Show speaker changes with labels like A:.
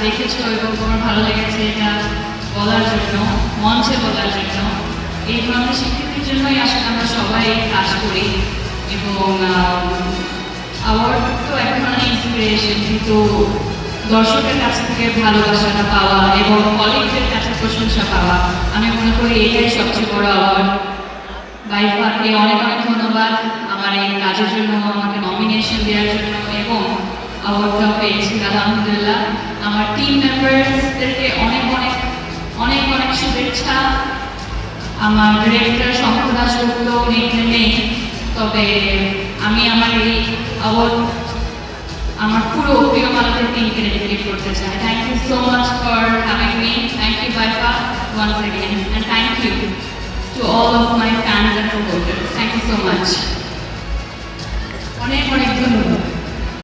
A: দেখেছো এবং তোমার ভালো লেগেছে এটা বলার জন্য, মঞ্চে বলার জন্য। এই ধরনের স্বীকৃতির জন্যই আসলে আমরা সবাই কাজ করি এবং অ্যাওয়ার্ড তো এক ধরনের ইন্সপিরেশন, কিন্তু দর্শকের কাছ থেকে ভালোবাসাটা পাওয়া এবং কলিগদের কাছে প্রশংসা পাওয়া, আমি মনে করি এটাই সবচেয়ে বড় অ্যাওয়ার্ড। বাইফাকে অনেক অনেক ধন্যবাদ আমার এই কাজের জন্য, আমাকে নমিনেশন দেওয়ার জন্য এবং অ্যাওয়ার্ডটাও পেয়েছি আলহামদুলিল্লাহ। আমার টিম মেম্বার্সদেরকে অনেক অনেক অনেক অনেক শুভেচ্ছা। আমার ডিরেক্টর শঙ্কর দাশগুপ্ত এখানে নেই, তবে আমি আমার এই অ্যাওয়ার্ড আমার পুরো প্রিয় মালকের টিমকে ডেডিকেট করতে চাই। Thank you so much for having me. Thank you বাইফা once again and thank you to all of my fans and supporters. Thank you so much.
B: অনেক অনেক ধন্যবাদ।